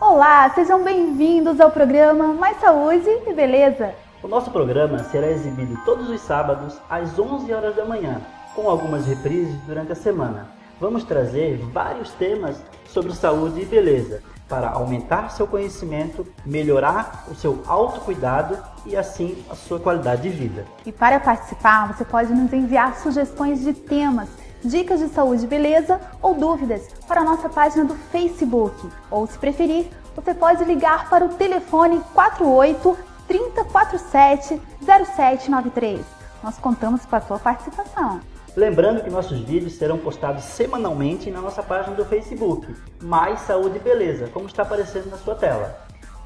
Olá, sejam bem-vindos ao programa Mais Saúde e Beleza. O nosso programa será exibido todos os sábados às 11 horas da manhã, com algumas reprises durante a semana. Vamos trazer vários temas sobre saúde e beleza, para aumentar seu conhecimento, melhorar o seu autocuidado e assim a sua qualidade de vida. E para participar, você pode nos enviar sugestões de temas, dicas de saúde e beleza ou dúvidas para a nossa página do Facebook. Ou, se preferir, você pode ligar para o telefone 48 3047 0793. Nós contamos com a sua participação. Lembrando que nossos vídeos serão postados semanalmente na nossa página do Facebook, Mais Saúde e Beleza, como está aparecendo na sua tela.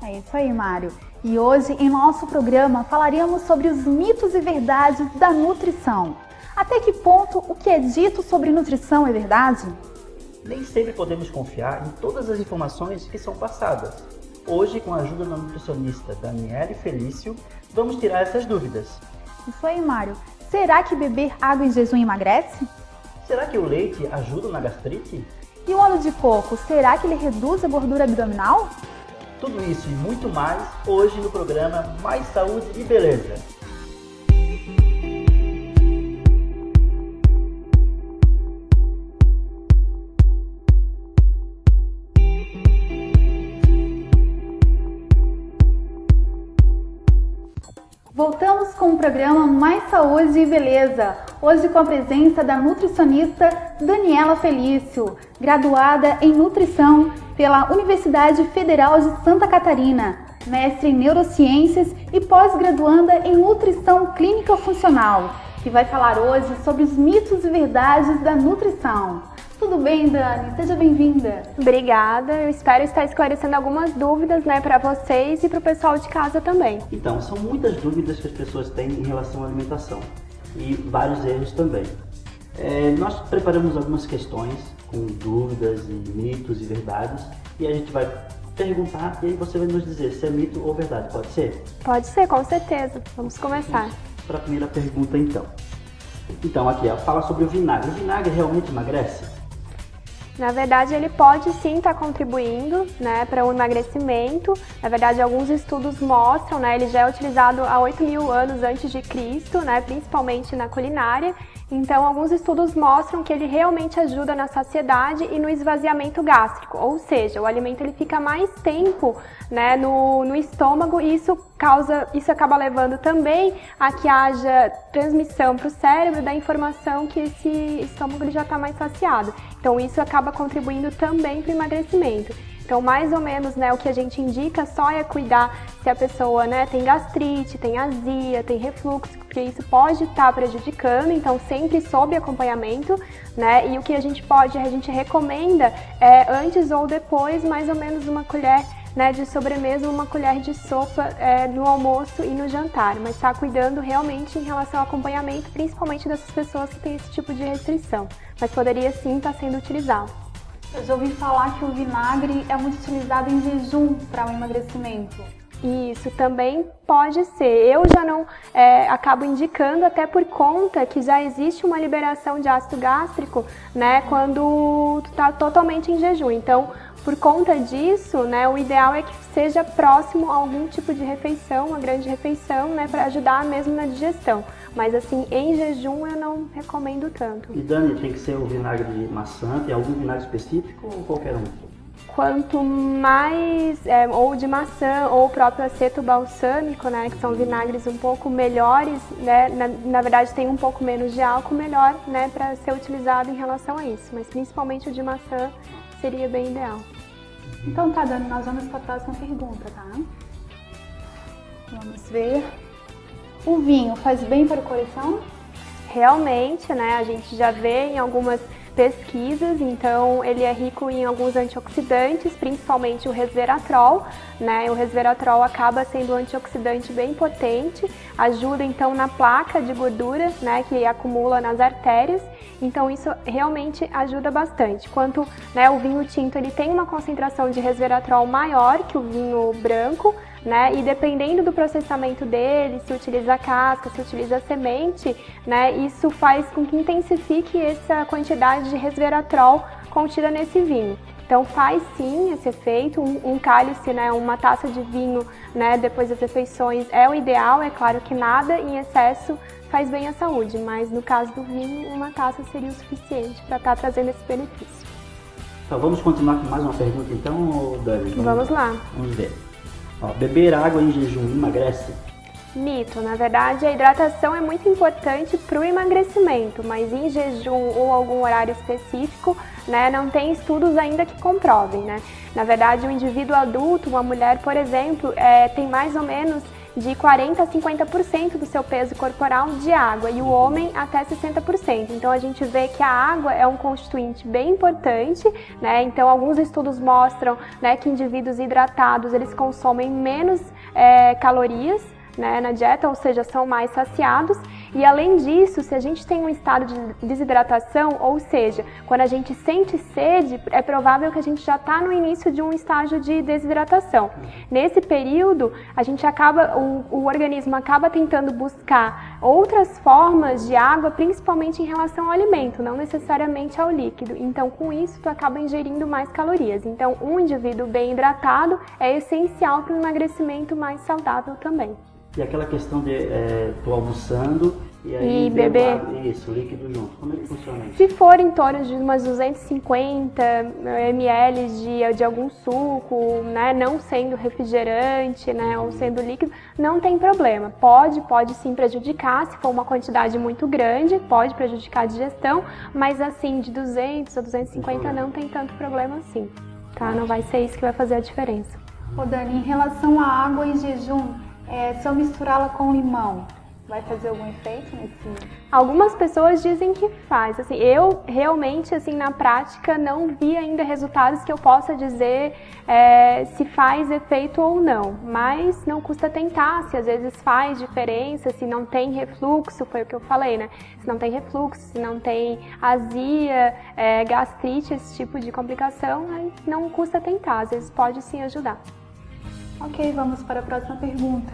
É isso aí, Mário. E hoje, em nosso programa, falaremos sobre os mitos e verdades da nutrição. Até que ponto o que é dito sobre nutrição é verdade? Nem sempre podemos confiar em todas as informações que são passadas. Hoje, com a ajuda da nutricionista Daniele Felício, vamos tirar essas dúvidas. Isso aí, Mário. Será que beber água em jejum emagrece? Será que o leite ajuda na gastrite? E o óleo de coco, será que ele reduz a gordura abdominal? Tudo isso e muito mais hoje no programa Mais Saúde e Beleza. Voltamos com o programa Mais Saúde e Beleza, hoje com a presença da nutricionista Daniela Felício, graduada em nutrição pela Universidade Federal de Santa Catarina, mestre em neurociências e pós-graduanda em nutrição clínica funcional, que vai falar hoje sobre os mitos e verdades da nutrição. Tudo bem, Dani? Seja bem-vinda. Obrigada. Eu espero estar esclarecendo algumas dúvidas, para vocês e para o pessoal de casa também. Então, são muitas dúvidas que as pessoas têm em relação à alimentação e vários erros também. Nós preparamos algumas questões com dúvidas e mitos e verdades e a gente vai perguntar e aí você vai nos dizer se é mito ou verdade, pode ser? Pode ser, com certeza. Vamos começar. Vamos para a primeira pergunta, então. Então, aqui, fala sobre o vinagre. O vinagre realmente emagrece? Na verdade, ele pode sim estar contribuindo, para o emagrecimento. Na verdade, alguns estudos mostram, ele já é utilizado há 8.000 anos antes de Cristo, principalmente na culinária. Então, alguns estudos mostram que ele realmente ajuda na saciedade e no esvaziamento gástrico, ou seja, o alimento ele fica mais tempo, no estômago e isso acaba levando também a que haja transmissão para o cérebro da informação que esse estômago ele já está mais saciado. Então, isso acaba contribuindo também para o emagrecimento. Então, mais ou menos, o que a gente indica só é cuidar se a pessoa, tem gastrite, tem azia, tem refluxo, porque isso pode estar prejudicando, então sempre sob acompanhamento, E o que a gente recomenda antes ou depois, mais ou menos uma colher, de sobremesa, uma colher de sopa no almoço e no jantar, mas está cuidando realmente em relação ao acompanhamento, principalmente dessas pessoas que têm esse tipo de restrição, mas poderia sim estar sendo utilizado. Eu já ouvi falar que o vinagre é muito utilizado em jejum para o emagrecimento. Isso também pode ser. Eu já não acabo indicando até por conta que já existe uma liberação de ácido gástrico, quando tu está totalmente em jejum. Então, por conta disso, o ideal é que seja próximo a algum tipo de refeição, uma grande refeição, para ajudar mesmo na digestão. Mas assim, em jejum eu não recomendo tanto. E Dani, tem que ser o vinagre de maçã, tem algum vinagre específico ou qualquer um? Quanto mais, ou de maçã, ou o próprio aceto balsâmico, que são vinagres um pouco melhores, na verdade tem um pouco menos de álcool, melhor, para ser utilizado em relação a isso. Mas principalmente o de maçã seria bem ideal. Então tá, Dani, nós vamos para a próxima pergunta, tá? Vamos ver. O vinho faz bem para o coração? Realmente, a gente já vê em algumas pesquisas, então ele é rico em alguns antioxidantes, principalmente o resveratrol, O resveratrol acaba sendo um antioxidante bem potente, ajuda então na placa de gordura, que acumula nas artérias, então isso realmente ajuda bastante. Quanto, o vinho tinto ele tem uma concentração de resveratrol maior que o vinho branco, E dependendo do processamento dele, se utiliza a casca, se utiliza a semente, isso faz com que intensifique essa quantidade de resveratrol contida nesse vinho. Então faz sim esse efeito, um cálice, né, uma taça de vinho, né, depois das refeições é o ideal, é claro que nada em excesso faz bem à saúde, mas no caso do vinho, uma taça seria o suficiente para estar trazendo esse benefício. Então vamos continuar com mais uma pergunta então, Dani? Vamos lá. Vamos ver. Ó, beber água em jejum emagrece? Mito, na verdade a hidratação é muito importante para o emagrecimento, mas em jejum ou algum horário específico, né, não tem estudos ainda que comprovem, né? Na verdade, o indivíduo adulto, uma mulher, por exemplo, tem mais ou menos de 40% a 50% do seu peso corporal de água e o homem até 60%. Então a gente vê que a água é um constituinte bem importante, né? Então alguns estudos mostram, né, que indivíduos hidratados eles consomem menos calorias, né, na dieta, ou seja, são mais saciados. E além disso, se a gente tem um estado de desidratação, ou seja, quando a gente sente sede, é provável que a gente já está no início de um estágio de desidratação. Nesse período, a gente o organismo acaba tentando buscar outras formas de água, principalmente em relação ao alimento, não necessariamente ao líquido. Então, com isso, tu acaba ingerindo mais calorias. Então, um indivíduo bem hidratado é essencial para o emagrecimento mais saudável também. E aquela questão de tô almoçando e aí beber isso, líquido junto. Como é que funciona isso? Se for em torno de umas 250 ml de algum suco, né, não sendo refrigerante, né, ou sendo líquido, não tem problema. Pode sim prejudicar, se for uma quantidade muito grande, pode prejudicar a digestão, mas assim, de 200 a 250 não tem tanto problema assim, tá? Não vai ser isso que vai fazer a diferença. Ô Dani, em relação à água em jejum, se eu misturá-la com limão, vai fazer algum efeito nesse? Algumas pessoas dizem que faz. Assim, eu realmente, assim, na prática, não vi ainda resultados que eu possa dizer se faz efeito ou não. Mas não custa tentar, se às vezes faz diferença, se não tem refluxo, foi o que eu falei, né? Se não tem refluxo, se não tem azia, gastrite, esse tipo de complicação, aí não custa tentar. Às vezes pode sim ajudar. Ok, vamos para a próxima pergunta.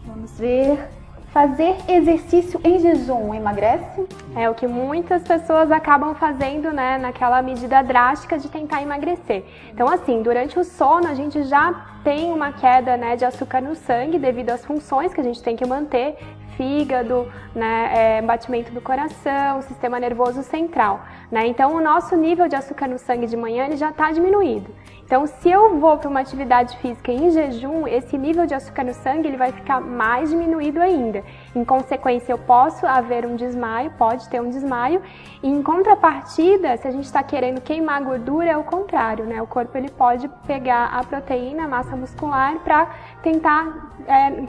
Vamos ver. Fazer exercício em jejum emagrece? É o que muitas pessoas acabam fazendo, né, naquela medida drástica de tentar emagrecer. Então, assim, durante o sono a gente já tem uma queda, né, de açúcar no sangue devido às funções que a gente tem que manter, fígado, né, batimento do coração, sistema nervoso central, né? Então, o nosso nível de açúcar no sangue de manhã ele já está diminuído. Então, se eu vou para uma atividade física em jejum, esse nível de açúcar no sangue ele vai ficar mais diminuído ainda. Em consequência, eu posso haver um desmaio, pode ter um desmaio. E em contrapartida, se a gente está querendo queimar gordura, é o contrário, né? O corpo ele pode pegar a proteína, a massa muscular, para tentar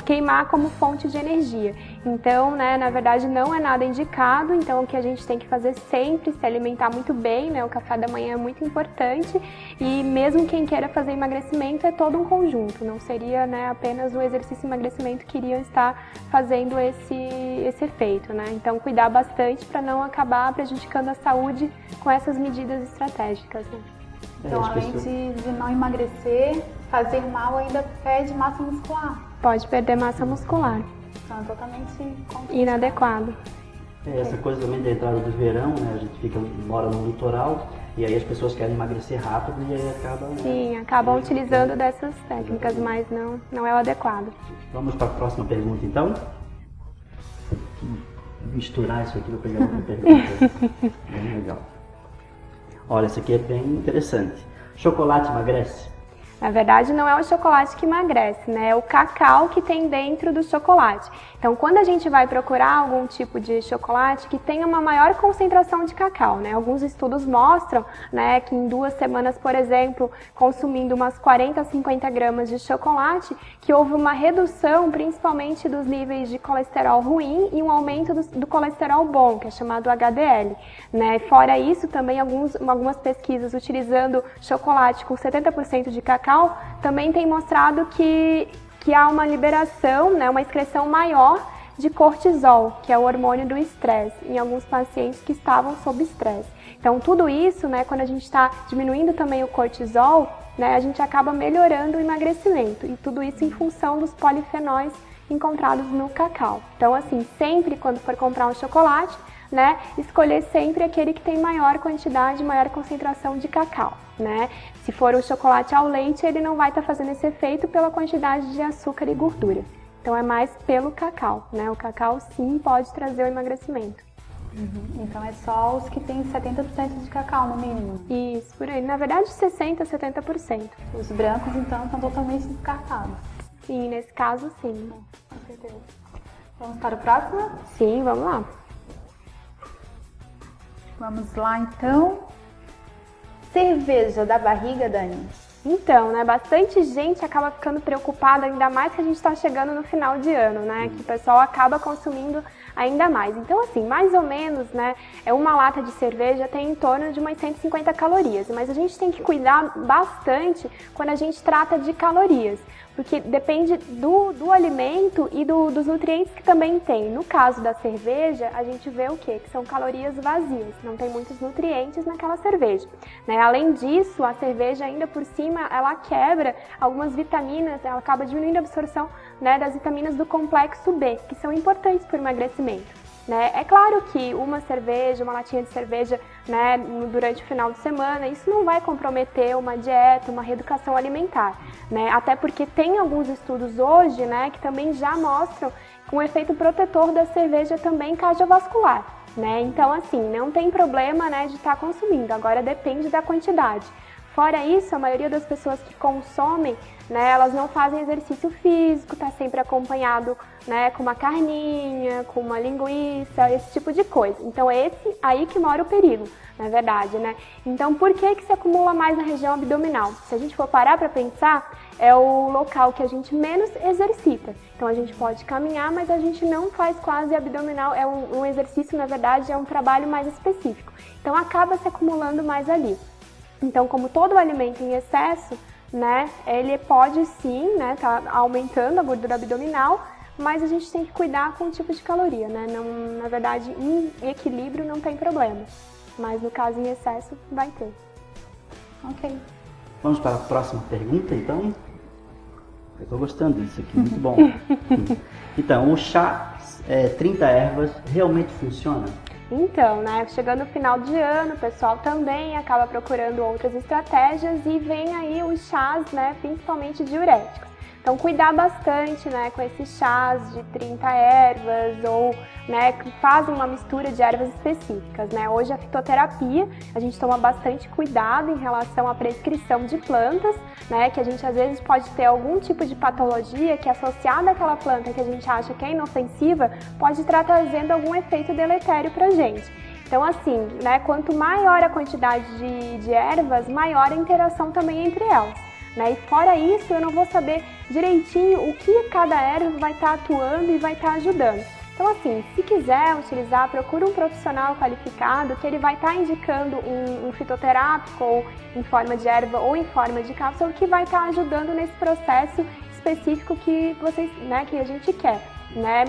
queimar como fonte de energia. Então, né, na verdade, não é nada indicado. Então, o que a gente tem que fazer sempre, se alimentar muito bem, né? O café da manhã é muito importante. E mesmo quem queira fazer emagrecimento é todo um conjunto, não seria, né, apenas o exercício de emagrecimento que iriam estar fazendo esse efeito, né? Então cuidar bastante para não acabar prejudicando a saúde com essas medidas estratégicas, né? Então, além de não emagrecer, fazer mal ainda perde massa muscular. Pode perder massa muscular. Então é totalmente inadequado. Essa coisa também da entrada do verão, né? A gente mora no litoral e aí as pessoas querem emagrecer rápido e aí acabam... Sim, acabam utilizando dessas técnicas, mas não é o adequado. Vamos para a próxima pergunta, então? Misturar isso aqui, vou pegar outra pergunta. Bem legal. Olha, essa aqui é bem interessante. Chocolate emagrece? Na verdade, não é o chocolate que emagrece, né? É o cacau que tem dentro do chocolate. Então, quando a gente vai procurar algum tipo de chocolate que tenha uma maior concentração de cacau, né? Alguns estudos mostram, né, que em 2 semanas, por exemplo, consumindo umas 40 a 50 gramas de chocolate, que houve uma redução, principalmente dos níveis de colesterol ruim e um aumento do colesterol bom, que é chamado HDL, né? Fora isso, também algumas pesquisas utilizando chocolate com 70% de cacau também tem mostrado que há uma liberação, né, uma excreção maior de cortisol, que é o hormônio do estresse, em alguns pacientes que estavam sob estresse. Então, tudo isso, né, quando a gente está diminuindo também o cortisol, né, a gente acaba melhorando o emagrecimento. E tudo isso em função dos polifenóis encontrados no cacau. Então, assim, sempre quando for comprar um chocolate, né, escolher sempre aquele que tem maior quantidade, maior concentração de cacau, né? Se for o chocolate ao leite, ele não vai estar fazendo esse efeito pela quantidade de açúcar e gordura. Então é mais pelo cacau, né? O cacau sim pode trazer o emagrecimento. Então é só os que têm 70% de cacau no mínimo. Isso, por aí. Na verdade, 60%, 70%. Os brancos, então, estão totalmente descartados. Sim, nesse caso, sim. Com certeza. Vamos para o próximo? Sim, vamos lá. Vamos lá, então. Cerveja da barriga, Dani? Então, né, bastante gente acaba ficando preocupada, ainda mais que a gente está chegando no final de ano, né, que o pessoal acaba consumindo ainda mais. Então, assim, mais ou menos, né, uma lata de cerveja tem em torno de umas 150 calorias, mas a gente tem que cuidar bastante quando a gente trata de calorias, porque depende do alimento e dos nutrientes que também tem. No caso da cerveja, a gente vê o quê? Que são calorias vazias, não tem muitos nutrientes naquela cerveja, né? Além disso, a cerveja ainda por cima, ela quebra algumas vitaminas, ela acaba diminuindo a absorção, né, das vitaminas do complexo B, que são importantes para o emagrecimento. Né? É claro que uma cerveja, uma latinha de cerveja, né, durante o final de semana, isso não vai comprometer uma dieta, uma reeducação alimentar, né? Até porque tem alguns estudos hoje, né, que também já mostram um efeito protetor da cerveja também cardiovascular, né? Então, assim, não tem problema, né, de estar consumindo, agora depende da quantidade. Fora isso, a maioria das pessoas que consomem, né, elas não fazem exercício físico, está sempre acompanhado, né, com uma carninha, com uma linguiça, esse tipo de coisa. Então é esse aí que mora o perigo, na verdade, né? Então por que se acumula mais na região abdominal? Se a gente for parar para pensar, é o local que a gente menos exercita. Então a gente pode caminhar, mas a gente não faz quase abdominal, é um exercício, na verdade, é um trabalho mais específico. Então acaba se acumulando mais ali. Então, como todo alimento em excesso, né, ele pode sim, né, tá aumentando a gordura abdominal, mas a gente tem que cuidar com o tipo de caloria, né? Não, na verdade, em equilíbrio não tem problema, mas no caso em excesso vai ter. Ok. Vamos para a próxima pergunta, então? Eu estou gostando disso aqui, muito bom. Então, o chá 30 ervas realmente funciona? Então, né, chegando no final de ano, o pessoal também acaba procurando outras estratégias e vem aí os chás, né, principalmente diuréticos. Então, cuidar bastante, né, com esses chás de 30 ervas ou, né, que fazem uma mistura de ervas específicas, né. Hoje a fitoterapia, a gente toma bastante cuidado em relação à prescrição de plantas, né, que a gente às vezes pode ter algum tipo de patologia que associada àquela planta que a gente acha que é inofensiva, pode estar trazendo algum efeito deletério pra gente. Então, assim, né, quanto maior a quantidade de ervas, maior a interação também entre elas. Né? E fora isso, eu não vou saber direitinho o que cada erva vai estar atuando e vai estar ajudando. Então, assim, se quiser utilizar, procure um profissional qualificado que ele vai estar indicando um fitoterápico ou em forma de erva ou em forma de cápsula que vai estar ajudando nesse processo específico que vocês, né, que a gente quer. Né?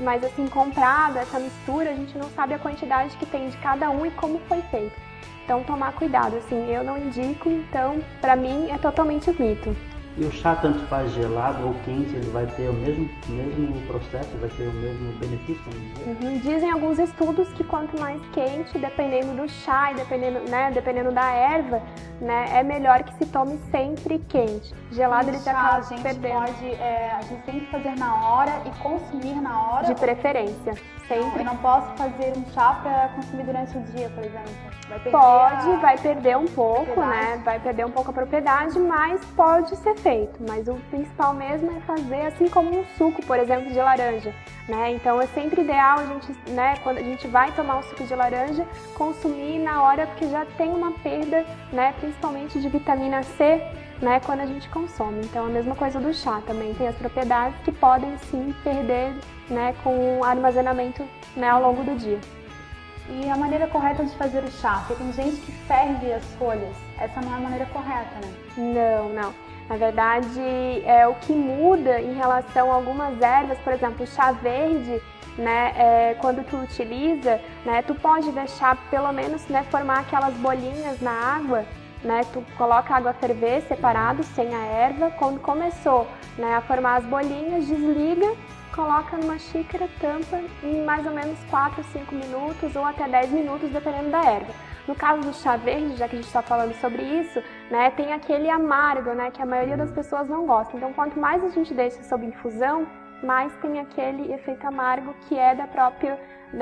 Mas assim, comprada, essa mistura, a gente não sabe a quantidade que tem de cada um e como foi feito. Então, tomar cuidado, assim, eu não indico, então, pra mim, é totalmente mito. E o chá, tanto faz gelado ou quente, ele vai ter o mesmo processo, vai ter o mesmo benefício, vamos dizer? Dizem alguns estudos que quanto mais quente, dependendo do chá e dependendo da erva, né, é melhor que se tome sempre quente. Gelado ele já acaba perdendo. A gente tem que fazer na hora e consumir na hora? De preferência, sempre. Eu não posso fazer um chá para consumir durante o dia, por exemplo? Vai perder um pouco, né? Vai perder um pouco a propriedade, mas pode ser feito. Mas o principal mesmo é fazer assim como um suco, por exemplo, de laranja, né? Então é sempre ideal a gente, né, quando a gente vai tomar um suco de laranja, consumir na hora, porque já tem uma perda, né, principalmente de vitamina C, né, quando a gente consome. Então a mesma coisa do chá, também tem as propriedades que podem sim perder, né, com o armazenamento, né, ao longo do dia. E a maneira correta de fazer o chá? Porque tem gente que ferve as folhas. Essa não é a maneira correta, né? Não. Na verdade, o que muda em relação a algumas ervas, por exemplo, o chá verde, né, quando tu utiliza, né, tu pode deixar pelo menos, né, formar aquelas bolinhas na água, né, tu coloca a água a ferver separado, sem a erva. Quando começou, né, a formar as bolinhas, desliga coloca numa xícara, tampa em mais ou menos 4, 5 minutos ou até 10 minutos, dependendo da erva. No caso do chá verde, já que a gente está falando sobre isso, né, tem aquele amargo, né, que a maioria das pessoas não gosta. Então, quanto mais a gente deixa sob infusão, mais tem aquele efeito amargo que é da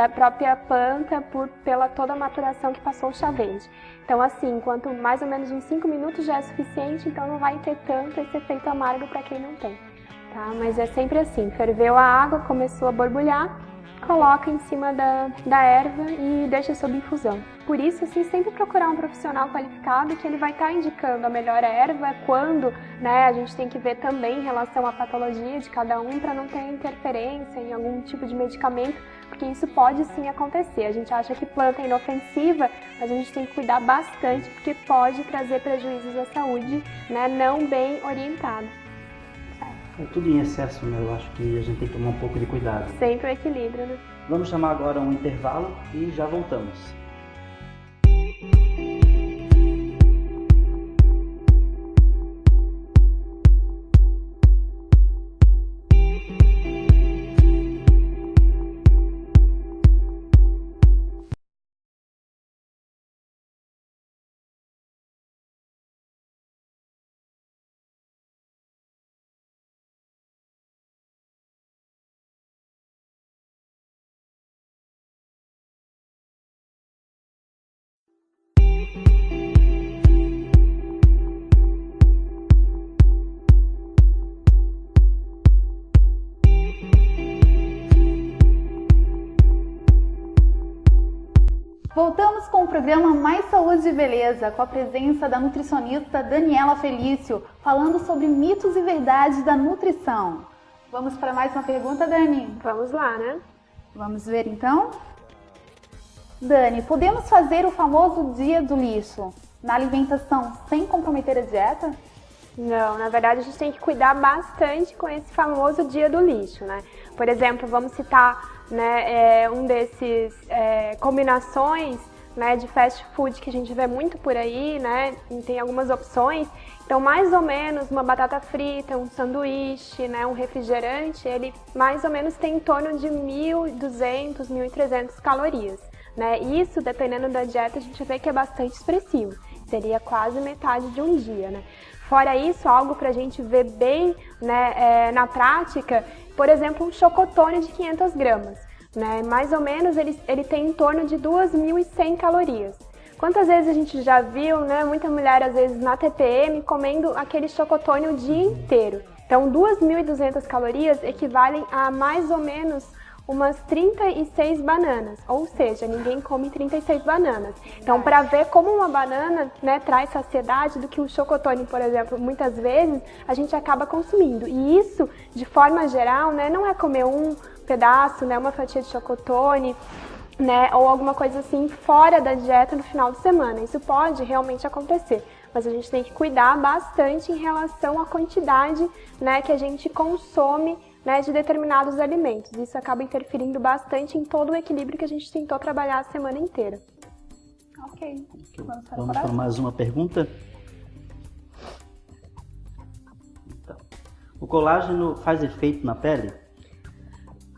própria planta pela toda a maturação que passou o chá verde. Então, assim, quanto mais ou menos uns 5 minutos já é suficiente, então não vai ter tanto esse efeito amargo para quem não tem. Tá? Mas é sempre assim, ferveu a água, começou a borbulhar, coloca em cima da erva e deixa sob infusão. Por isso, assim, sempre procurar um profissional qualificado que ele vai estar indicando a melhor erva, quando, né, a gente tem que ver também em relação à patologia de cada um para não ter interferência em algum tipo de medicamento, porque isso pode sim acontecer. A gente acha que planta é inofensiva, mas a gente tem que cuidar bastante porque pode trazer prejuízos à saúde, né, não bem orientado. É tudo em excesso, né? Eu acho que a gente tem que tomar um pouco de cuidado. Sempre o equilíbrio, né? Vamos chamar agora um intervalo e já voltamos. Voltamos com o programa Mais Saúde e Beleza, com a presença da nutricionista Daniela Felício, falando sobre mitos e verdades da nutrição. Vamos para mais uma pergunta, Dani? Vamos lá, né? Vamos ver então? Dani, podemos fazer o famoso dia do lixo na alimentação sem comprometer a dieta? Não, na verdade a gente tem que cuidar bastante com esse famoso dia do lixo, né? Por exemplo, vamos citar, né, um desses combinações, né, de fast food que a gente vê muito por aí, né? E tem algumas opções. Então, mais ou menos uma batata frita, um sanduíche, né, um refrigerante, ele mais ou menos tem em torno de 1.200, 1.300 calorias, né? Isso, dependendo da dieta, a gente vê que é bastante expressivo. Seria quase metade de um dia, né? Fora isso, algo para a gente ver bem, né, na prática, por exemplo, um chocotone de 500 gramas. Né? Mais ou menos ele tem em torno de 2.100 calorias. Quantas vezes a gente já viu, né, muita mulher às vezes na TPM comendo aquele chocotone o dia inteiro. Então 2.200 calorias equivalem a mais ou menos umas 36 bananas, ou seja, ninguém come 36 bananas. Então, para ver como uma banana, né, traz saciedade do que o chocotone, por exemplo, muitas vezes a gente acaba consumindo. E isso, de forma geral, né, não é comer um pedaço, né, uma fatia de chocotone, né, ou alguma coisa assim fora da dieta no final de semana. Isso pode realmente acontecer, mas a gente tem que cuidar bastante em relação à quantidade, né, que a gente consome, né, de determinados alimentos. Isso acaba interferindo bastante em todo o equilíbrio que a gente tentou trabalhar a semana inteira. Ok. Vamos para mais uma pergunta? Então, o colágeno faz efeito na pele?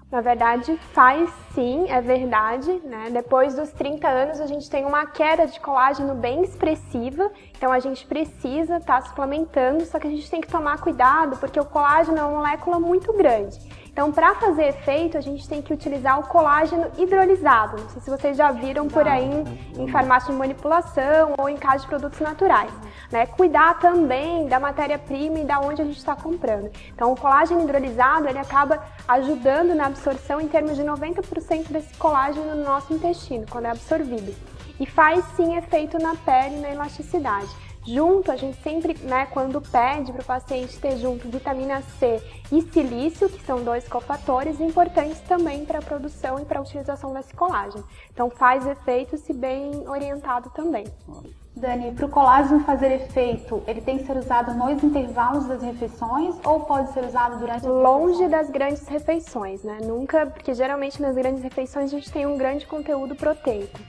Na verdade, faz sim, é verdade, né? Depois dos 30 anos, a gente tem uma queda de colágeno bem expressiva, então a gente precisa estar suplementando, só que a gente tem que tomar cuidado, porque o colágeno é uma molécula muito grande. Então, para fazer efeito, a gente tem que utilizar o colágeno hidrolisado. Não sei se vocês já viram por aí em farmácia de manipulação ou em casa de produtos naturais. Né? Cuidar também da matéria-prima e da onde a gente está comprando. Então, o colágeno hidrolisado, ele acaba ajudando na absorção em termos de 90% desse colágeno no nosso intestino, quando é absorvido. E faz sim efeito na pele e na elasticidade. Junto, a gente sempre, né, quando pede para o paciente ter junto vitamina C e silício, que são 2 cofatores importantes também para a produção e para a utilização desse colágeno. Então faz efeito se bem orientado também. Dani, para o colágeno fazer efeito, ele tem que ser usado nos intervalos das refeições ou pode ser usado durante as Longe das grandes refeições, né? Nunca, porque geralmente nas grandes refeições a gente tem um grande conteúdo proteico.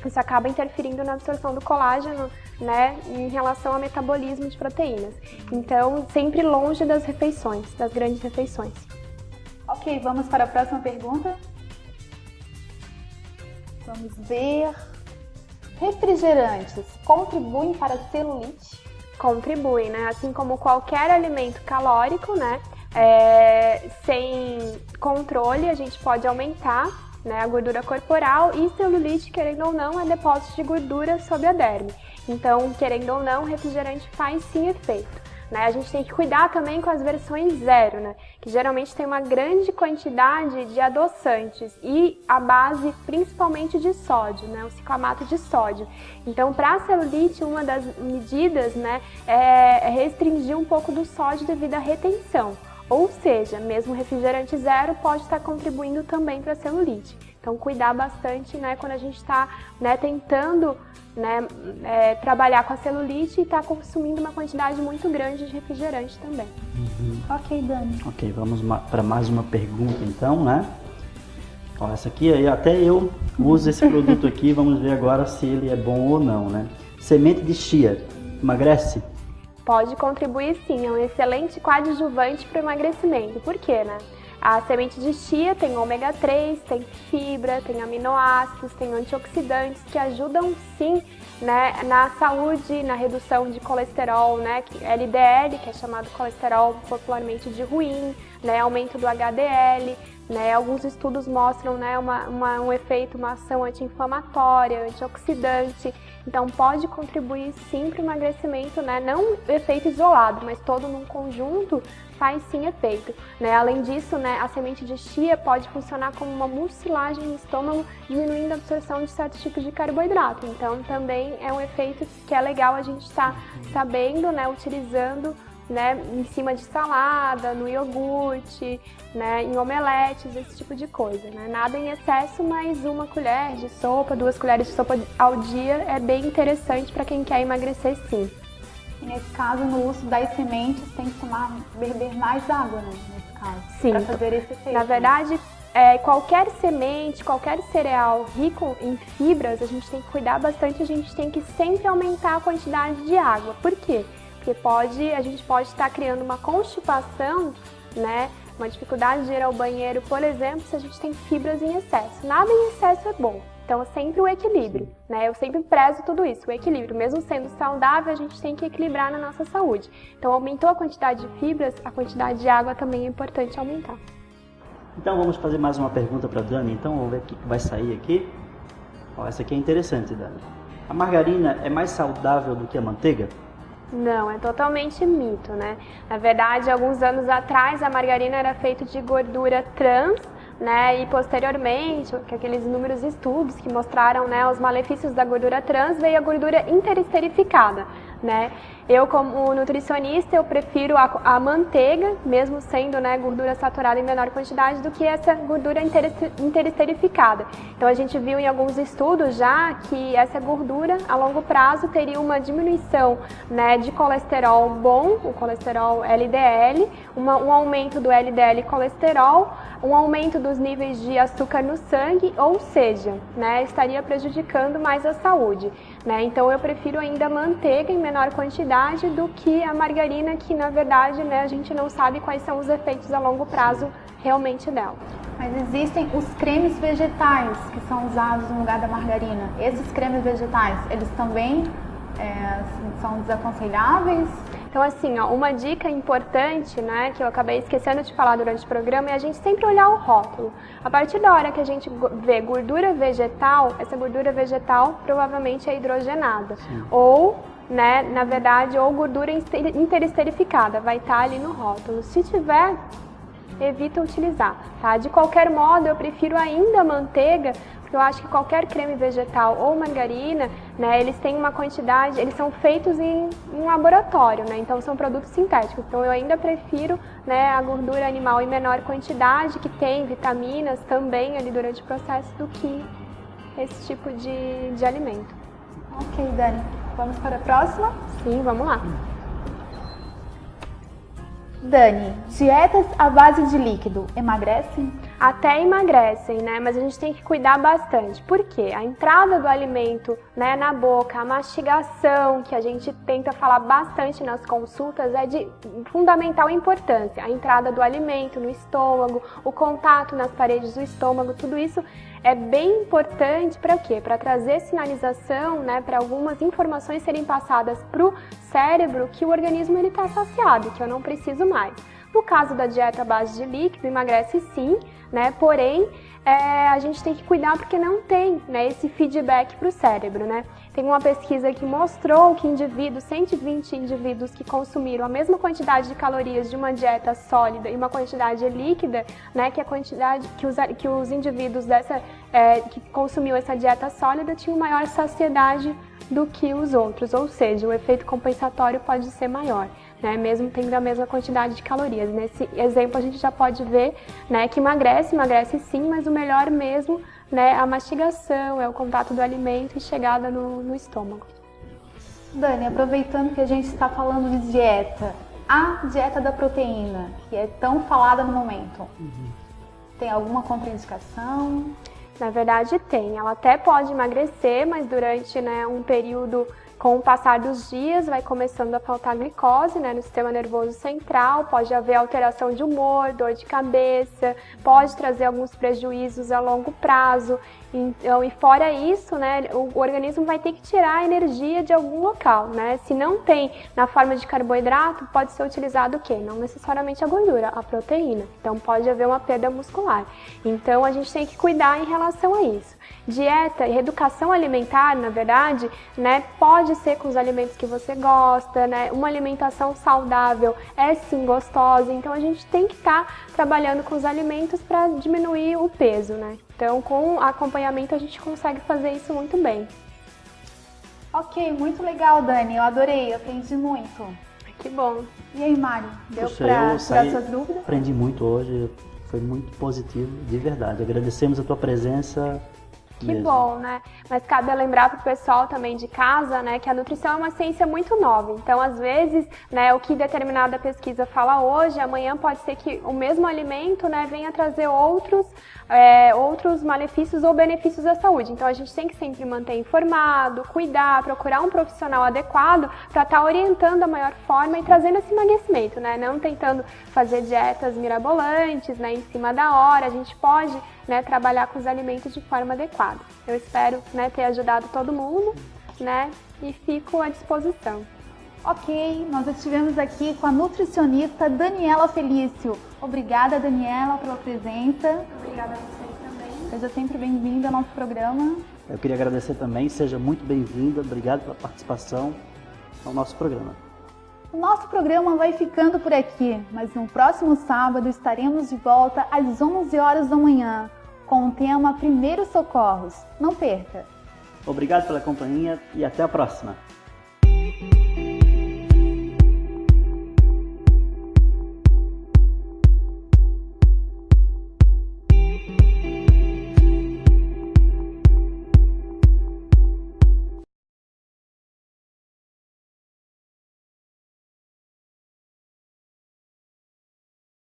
Isso acaba interferindo na absorção do colágeno, né, em relação ao metabolismo de proteínas. Então, sempre longe das refeições, das grandes refeições. Ok. Ok, vamos para a próxima pergunta. Vamos ver. Refrigerantes contribuem para a celulite? Contribuem, né? Assim como qualquer alimento calórico, né? Sem controle, a gente pode aumentar, né, a gordura corporal, e celulite, querendo ou não, é depósito de gordura sobre a derme. Então, querendo ou não, o refrigerante faz sim efeito. Né? A gente tem que cuidar também com as versões zero, né? Que geralmente tem uma grande quantidade de adoçantes e a base principalmente de sódio, né? O ciclamato de sódio. Então, para a celulite, uma das medidas, né, é restringir um pouco do sódio devido à retenção. Ou seja, mesmo refrigerante zero pode estar contribuindo também para a celulite. Então, cuidar bastante, né, quando a gente está, né, tentando, né, trabalhar com a celulite e está consumindo uma quantidade muito grande de refrigerante também. Ok, Dani. Ok, vamos para mais uma pergunta então, né? Ó, essa aqui, até eu uso esse produto aqui, vamos ver agora se ele é bom ou não, né? Semente de chia, emagrece? Pode contribuir sim, é um excelente coadjuvante para o emagrecimento. Por quê, né? A semente de chia tem ômega 3, tem fibra, tem aminoácidos, tem antioxidantes que ajudam sim, né, na saúde, na redução de colesterol, né, LDL, que é chamado colesterol popularmente de ruim, né, aumento do HDL, né, alguns estudos mostram, né, um efeito, uma ação anti-inflamatória, antioxidante. Então pode contribuir sim para o emagrecimento, né? Não efeito isolado, mas todo num conjunto faz sim efeito. Né? Além disso, né, a semente de chia pode funcionar como uma mucilagem no estômago, diminuindo a absorção de certos tipos de carboidrato. Então também é um efeito que é legal a gente estar sabendo, né, utilizando, né, em cima de salada, no iogurte, né, em omeletes, esse tipo de coisa, né? Nada em excesso, mas uma colher de sopa, 2 colheres de sopa ao dia é bem interessante para quem quer emagrecer sim. E nesse caso, no uso das sementes, tem que beber mais água, né? Nesse caso, sim, para fazer esse efeito. Na verdade, qualquer semente, qualquer cereal rico em fibras, a gente tem que cuidar bastante, a gente tem que sempre aumentar a quantidade de água. Por quê? Porque a gente pode estar criando uma constipação, né? Uma dificuldade de ir ao banheiro, por exemplo, se a gente tem fibras em excesso. Nada em excesso é bom. Então, é sempre o equilíbrio, né? Eu sempre prezo tudo isso, o equilíbrio. Mesmo sendo saudável, a gente tem que equilibrar na nossa saúde. Então, aumentou a quantidade de fibras, a quantidade de água também é importante aumentar. Então, vamos fazer mais uma pergunta para a Dani. Então, vamos ver o que vai sair aqui. Ó, essa aqui é interessante, Dani. A margarina é mais saudável do que a manteiga? Não, é totalmente mito, né? Na verdade, alguns anos atrás, a margarina era feita de gordura trans, né? E posteriormente, que aqueles inúmeros estudos que mostraram, né, os malefícios da gordura trans, veio a gordura interesterificada, né? Eu, como nutricionista, eu prefiro a manteiga, mesmo sendo, né, gordura saturada em menor quantidade, do que essa gordura interesterificada. Então, a gente viu em alguns estudos já que essa gordura, a longo prazo, teria uma diminuição, né, de colesterol bom, o colesterol LDL, um aumento do LDL colesterol, um aumento dos níveis de açúcar no sangue, ou seja, né, estaria prejudicando mais a saúde, né? Então, eu prefiro ainda a manteiga em menor quantidade do que a margarina, que na verdade, né, a gente não sabe quais são os efeitos a longo prazo realmente dela. Mas existem os cremes vegetais que são usados no lugar da margarina. Esses cremes vegetais, eles também são desaconselháveis? Então, assim, ó, uma dica importante, né, que eu acabei esquecendo de falar durante o programa, é a gente sempre olhar o rótulo. A partir da hora que a gente vê gordura vegetal, essa gordura vegetal provavelmente é hidrogenada. Sim. Ou, né, na verdade, ou gordura interesterificada, vai estar ali no rótulo. Se tiver, evita utilizar, tá? De qualquer modo, eu prefiro ainda a manteiga, porque eu acho que qualquer creme vegetal ou margarina, né, eles têm uma quantidade, eles são feitos em laboratório, né? Então são produtos sintéticos. Então eu ainda prefiro, né, a gordura animal em menor quantidade, que tem vitaminas também ali durante o processo, do que esse tipo de alimento. Ok, Dani. Vamos para a próxima? Sim, vamos lá. Dani, dietas à base de líquido emagrecem? até emagrecem, né? Mas a gente tem que cuidar bastante. Por quê? A entrada do alimento, né, na boca, a mastigação, que a gente tenta falar bastante nas consultas, é de fundamental importância. A entrada do alimento no estômago, o contato nas paredes do estômago, tudo isso é bem importante para o quê? Para trazer sinalização, né, para algumas informações serem passadas para o cérebro que o organismo está saciado, que eu não preciso mais. No caso da dieta à base de líquido, emagrece sim, né? Porém, a gente tem que cuidar porque não tem, né, esse feedback para o cérebro, né? Tem uma pesquisa que mostrou que 120 indivíduos que consumiram a mesma quantidade de calorias de uma dieta sólida e uma quantidade líquida, né, que a quantidade que os indivíduos que consumiam essa dieta sólida tinham maior saciedade do que os outros, ou seja, o efeito compensatório pode ser maior, né, mesmo tendo a mesma quantidade de calorias. Nesse exemplo a gente já pode ver, né, que emagrece sim, mas o melhor mesmo, né, a mastigação, é o contato do alimento e chegada no estômago. Dani, aproveitando que a gente está falando de dieta, a dieta da proteína, que é tão falada no momento, tem alguma contraindicação? Na verdade tem, ela até pode emagrecer, mas durante, né, um período, com o passar dos dias, vai começando a faltar glicose, né, no sistema nervoso central, pode haver alteração de humor, dor de cabeça, pode trazer alguns prejuízos a longo prazo. Então, e fora isso, né, o organismo vai ter que tirar a energia de algum local, né? Se não tem na forma de carboidrato, pode ser utilizado o quê? Não necessariamente a gordura, a proteína. Então, pode haver uma perda muscular. Então, a gente tem que cuidar em relação a isso. Dieta e reeducação alimentar, na verdade, né, pode ser com os alimentos que você gosta, né? Uma alimentação saudável é sim gostosa, então a gente tem que estar trabalhando com os alimentos para diminuir o peso, né? Então, com acompanhamento a gente consegue fazer isso muito bem. Ok, muito legal, Dani, eu adorei, eu aprendi muito. Que bom. E aí, Mário, deu Poxa, para tirar suas dúvidas? Aprendi muito hoje, foi muito positivo, de verdade. Agradecemos a tua presença. Que bom, né? Mas cabe lembrar para o pessoal também de casa, né, que a nutrição é uma ciência muito nova. Então, às vezes, né, o que determinada pesquisa fala hoje, amanhã pode ser que o mesmo alimento, né, venha trazer outros malefícios ou benefícios à saúde. Então, a gente tem que sempre manter informado, cuidar, procurar um profissional adequado para estar orientando a melhor forma e trazendo esse emagrecimento, né? Não tentando fazer dietas mirabolantes, né, em cima da hora. A gente pode, né, trabalhar com os alimentos de forma adequada. Eu espero, né, ter ajudado todo mundo, né, e fico à disposição. Ok, nós estivemos aqui com a nutricionista Daniela Felício. Obrigada, Daniela, pela presença. Obrigada a você também. Seja sempre bem-vinda ao nosso programa. Eu queria agradecer também, seja muito bem-vinda, obrigado pela participação ao nosso programa. O nosso programa vai ficando por aqui, mas no próximo sábado estaremos de volta às 11 horas da manhã, com o tema Primeiros Socorros. Não perca! Obrigado pela companhia e até a próxima!